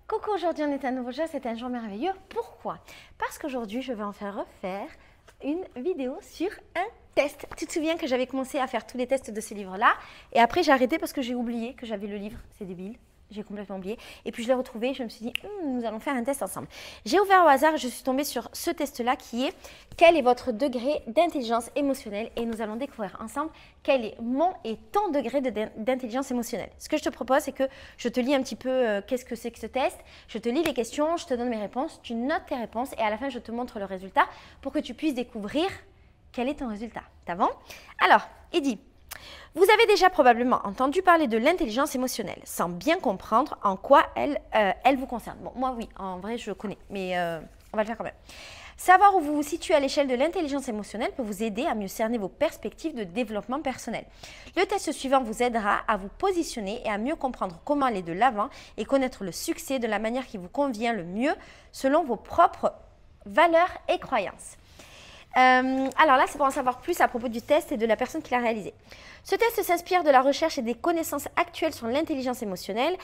Coucou, aujourd'hui on est à un nouveau jour, c'est un jour merveilleux. Pourquoi? Parce qu'aujourd'hui je vais en faire refaire une vidéo sur un test. Tu te souviens que j'avais commencé à faire tous les tests de ce livre-là et après j'ai arrêté parce que j'ai oublié que j'avais le livre, c'est débile. J'ai complètement oublié. Et puis je l'ai retrouvé, je me suis dit, nous allons faire un test ensemble. J'ai ouvert au hasard et je suis tombée sur ce test-là qui est quel est votre degré d'intelligence émotionnelle. Et nous allons découvrir ensemble quel est mon et ton degré d'intelligence émotionnelle. Ce que je te propose, c'est que je te lis un petit peu qu'est-ce que c'est que ce test. Je te lis les questions, je te donne mes réponses, tu notes tes réponses et à la fin, je te montre le résultat pour que tu puisses découvrir quel est ton résultat. T'as bon? Alors, il dit... Vous avez déjà probablement entendu parler de l'intelligence émotionnelle, sans bien comprendre en quoi elle vous concerne. Bon, moi oui, en vrai je connais, mais on va le faire quand même. Savoir où vous vous situez à l'échelle de l'intelligence émotionnelle peut vous aider à mieux cerner vos perspectives de développement personnel. Le test suivant vous aidera à vous positionner et à mieux comprendre comment aller de l'avant et connaître le succès de la manière qui vous convient le mieux selon vos propres valeurs et croyances. Alors là, c'est pour en savoir plus à propos du test et de la personne qui l'a réalisé. Ce test s'inspire de la recherche et des connaissances actuelles sur l'intelligence émotionnelle,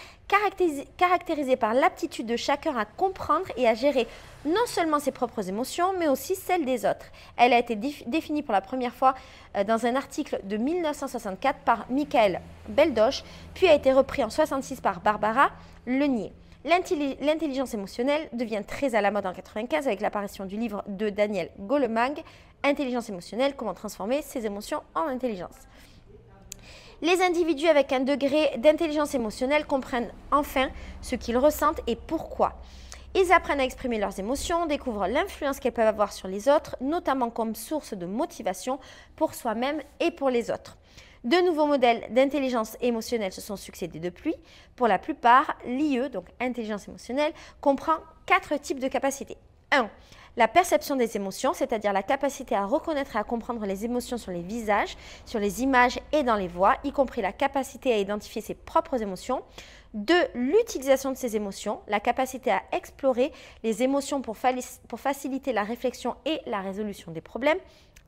caractérisée par l'aptitude de chacun à comprendre et à gérer non seulement ses propres émotions, mais aussi celles des autres. Elle a été définie pour la première fois dans un article de 1964 par Michael Beldoche, puis a été repris en 1966 par Barbara Lenier. L'intelligence émotionnelle devient très à la mode en 1995 avec l'apparition du livre de Daniel Goleman, Intelligence émotionnelle, comment transformer ses émotions en intelligence. Les individus avec un degré d'intelligence émotionnelle comprennent enfin ce qu'ils ressentent et pourquoi. Ils apprennent à exprimer leurs émotions, découvrent l'influence qu'elles peuvent avoir sur les autres, notamment comme source de motivation pour soi-même et pour les autres. De nouveaux modèles d'intelligence émotionnelle se sont succédés depuis. Pour la plupart, l'IE, donc intelligence émotionnelle, comprend 4 types de capacités. 1. La perception des émotions, c'est-à-dire la capacité à reconnaître et à comprendre les émotions sur les visages, sur les images et dans les voix, y compris la capacité à identifier ses propres émotions. 2. L'utilisation de ces émotions, la capacité à explorer les émotions pour faciliter la réflexion et la résolution des problèmes.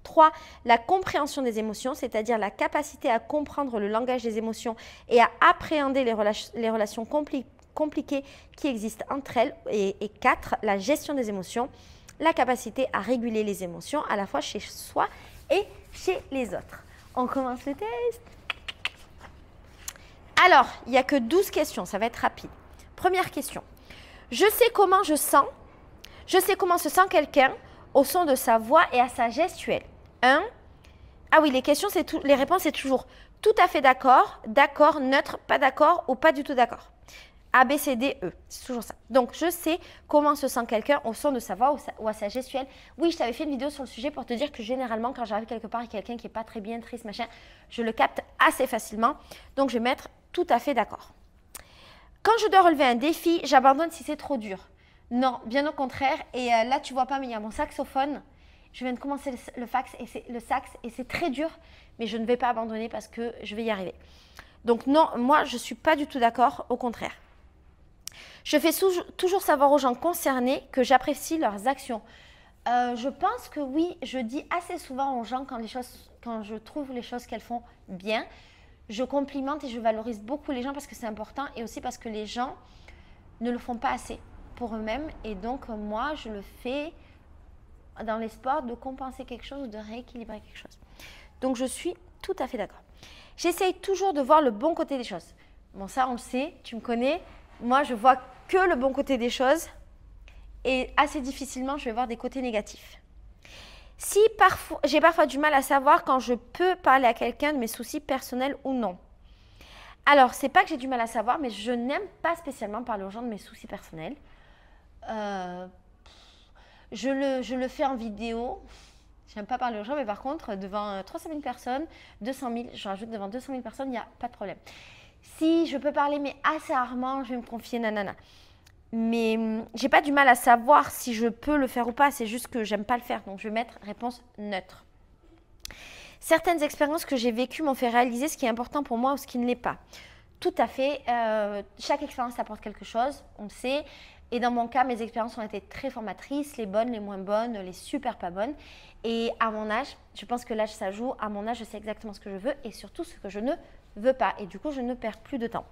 3. La compréhension des émotions, c'est-à-dire la capacité à comprendre le langage des émotions et à appréhender les relations compliquées qui existent entre elles. Et 4. La gestion des émotions, la capacité à réguler les émotions à la fois chez soi et chez les autres. On commence le test. Alors, il n'y a que 12 questions, ça va être rapide. Première question. Je sais comment je sens. Je sais comment se sent quelqu'un au son de sa voix et à sa gestuelle. 1. Ah oui, les réponses, c'est toujours tout à fait d'accord, d'accord, neutre, pas d'accord ou pas du tout d'accord. A, B, C, D, E. C'est toujours ça. Donc, je sais comment se sent quelqu'un au son de sa voix ou à sa gestuelle. Oui, je t'avais fait une vidéo sur le sujet pour te dire que généralement, quand j'arrive quelque part et quelqu'un qui n'est pas très bien, triste, machin, je le capte assez facilement. Donc, je vais mettre tout à fait d'accord. Quand je dois relever un défi, j'abandonne si c'est trop dur. Non, bien au contraire. Et là, tu vois pas, mais il y a mon saxophone. Je viens de commencer le sax et c'est très dur, mais je ne vais pas abandonner parce que je vais y arriver. Donc non, moi, je ne suis pas du tout d'accord, au contraire. Je fais toujours savoir aux gens concernés que j'apprécie leurs actions. Je pense que oui, je dis assez souvent aux gens quand je trouve les choses qu'elles font bien, je complimente et je valorise beaucoup les gens parce que c'est important et aussi parce que les gens ne le font pas assez pour eux-mêmes. Et donc, moi, je le fais dans l'espoir de compenser quelque chose ou de rééquilibrer quelque chose. Donc, je suis tout à fait d'accord. J'essaye toujours de voir le bon côté des choses. Bon, ça, on le sait, tu me connais. Moi, je vois que le bon côté des choses et assez difficilement, je vais voir des côtés négatifs. J'ai parfois du mal à savoir quand je peux parler à quelqu'un de mes soucis personnels ou non. Alors, c'est pas que j'ai du mal à savoir, mais je n'aime pas spécialement parler aux gens de mes soucis personnels. Je le fais en vidéo. J'aime pas parler aux gens, mais par contre, devant 300 000 personnes, 200 000, je rajoute devant 200 000 personnes, il n'y a pas de problème. Si je peux parler, mais assez rarement, je vais me confier, nanana. Mais j'ai pas du mal à savoir si je peux le faire ou pas, c'est juste que j'aime pas le faire. Donc, je vais mettre réponse neutre. Certaines expériences que j'ai vécues m'ont fait réaliser ce qui est important pour moi ou ce qui ne l'est pas. Tout à fait. Chaque expérience apporte quelque chose, on le sait. Et dans mon cas, mes expériences ont été très formatrices, les bonnes, les moins bonnes, les super pas bonnes. Et à mon âge, je pense que l'âge ça joue, à mon âge, je sais exactement ce que je veux et surtout ce que je ne veux pas. Et du coup, je ne perds plus de temps.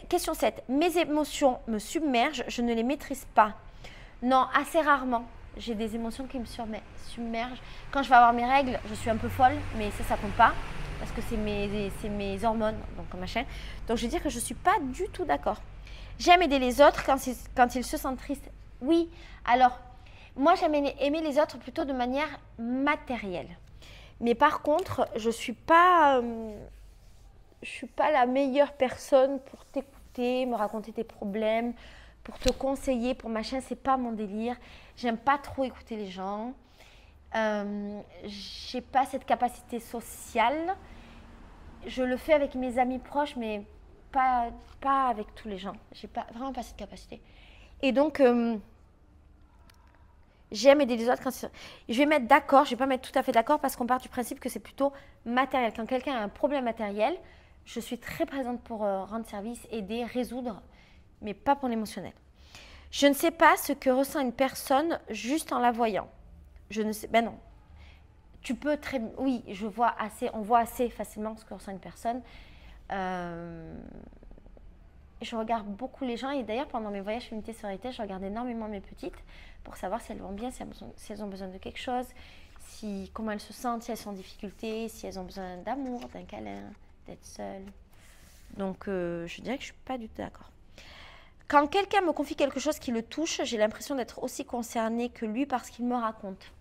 Question 7. Mes émotions me submergent, je ne les maîtrise pas. Non, assez rarement. J'ai des émotions qui me submergent. Quand je vais avoir mes règles, je suis un peu folle, mais ça compte pas. Parce que c'est mes hormones, donc machin. Donc je veux dire que je ne suis pas du tout d'accord. J'aime aider les autres quand ils se sentent tristes. Oui, alors, moi j'aime aimer les autres plutôt de manière matérielle. Mais par contre, je ne suis pas la meilleure personne pour t'écouter, me raconter tes problèmes, pour te conseiller, pour machin, c'est pas mon délire. J'aime pas trop écouter les gens. J'ai pas cette capacité sociale. Je le fais avec mes amis proches, mais pas avec tous les gens. J'ai vraiment pas cette capacité. Et donc, j'aime aider les autres quand je vais mettre d'accord, je vais pas mettre tout à fait d'accord parce qu'on part du principe que c'est plutôt matériel. Quand quelqu'un a un problème matériel, je suis très présente pour rendre service, aider, résoudre, mais pas pour l'émotionnel. Je ne sais pas ce que ressent une personne juste en la voyant. Je ne sais, ben non. Tu peux oui, on voit assez facilement ce que ressent une personne. Je regarde beaucoup les gens et d'ailleurs pendant mes voyages Féminité Sororité, je regarde énormément mes petites pour savoir si elles vont bien, si elles ont besoin de quelque chose, comment elles se sentent, si elles sont en difficulté, si elles ont besoin d'amour, d'un câlin, d'être seules. Donc je dirais que je ne suis pas du tout d'accord. Quand quelqu'un me confie quelque chose qui le touche, j'ai l'impression d'être aussi concernée que lui parce qu'il me raconte.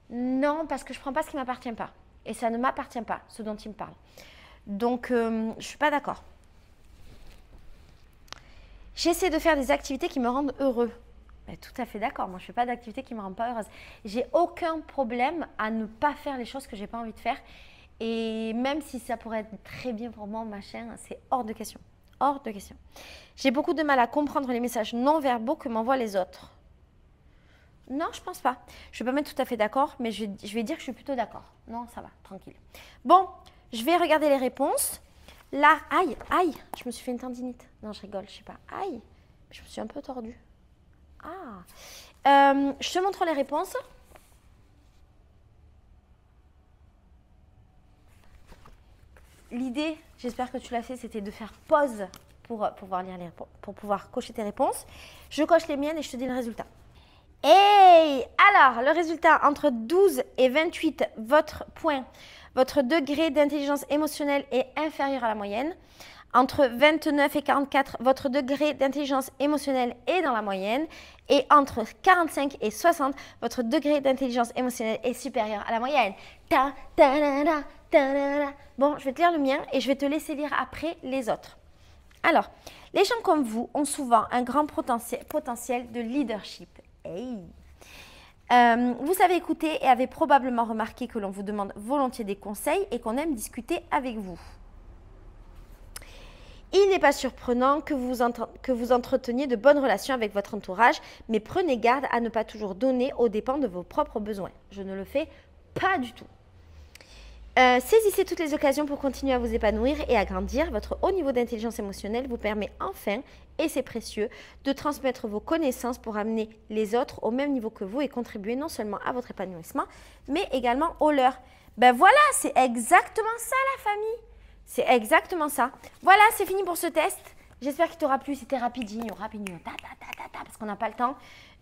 Non, parce que je ne prends pas ce qui ne m'appartient pas. Et ça ne m'appartient pas, ce dont il me parle. Donc, je ne suis pas d'accord. J'essaie de faire des activités qui me rendent heureux. Ben, tout à fait d'accord. Moi, je ne fais pas d'activités qui ne me rendent pas heureuse. J'ai aucun problème à ne pas faire les choses que je n'ai pas envie de faire. Et même si ça pourrait être très bien pour moi, machin, c'est hors de question. Hors de question. J'ai beaucoup de mal à comprendre les messages non verbaux que m'envoient les autres. Non, je pense pas. Je ne vais pas mettre tout à fait d'accord, mais je vais dire que je suis plutôt d'accord. Non, ça va, tranquille. Bon, je vais regarder les réponses. Là, aïe, je me suis fait une tendinite. Non, je rigole, je sais pas. Aïe, je me suis un peu tordue. Je te montre les réponses. L'idée, j'espère que tu l'as fait, c'était de faire pause pour pouvoir cocher tes réponses. Je coche les miennes et je te dis le résultat. Et alors, le résultat, entre 12 et 28, votre degré d'intelligence émotionnelle est inférieur à la moyenne. Entre 29 et 44, votre degré d'intelligence émotionnelle est dans la moyenne. Et entre 45 et 60, votre degré d'intelligence émotionnelle est supérieur à la moyenne. Bon, je vais te lire le mien et je vais te laisser lire après les autres. Alors, les gens comme vous ont souvent un grand potentiel de leadership. Hey. Vous savez écouter et avez probablement remarqué que l'on vous demande volontiers des conseils et qu'on aime discuter avec vous. Il n'est pas surprenant que vous entreteniez de bonnes relations avec votre entourage, mais prenez garde à ne pas toujours donner aux dépens de vos propres besoins. Je ne le fais pas du tout. Saisissez toutes les occasions pour continuer à vous épanouir et à grandir. Votre haut niveau d'intelligence émotionnelle vous permet enfin, et c'est précieux, de transmettre vos connaissances pour amener les autres au même niveau que vous et contribuer non seulement à votre épanouissement, mais également au leur. Ben voilà, c'est exactement ça la famille. C'est exactement ça. Voilà, c'est fini pour ce test. J'espère qu'il t'aura plu. C'était rapidinho, parce qu'on n'a pas le temps.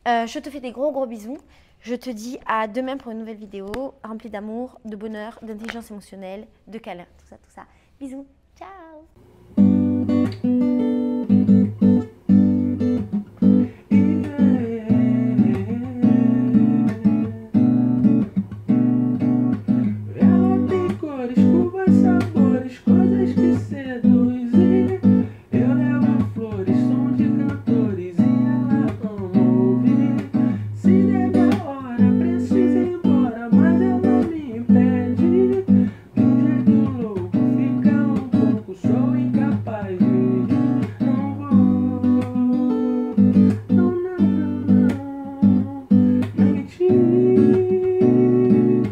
Je te fais des gros bisous. Je te dis à demain pour une nouvelle vidéo remplie d'amour, de bonheur, d'intelligence émotionnelle, de câlins, tout ça. Bisous, ciao.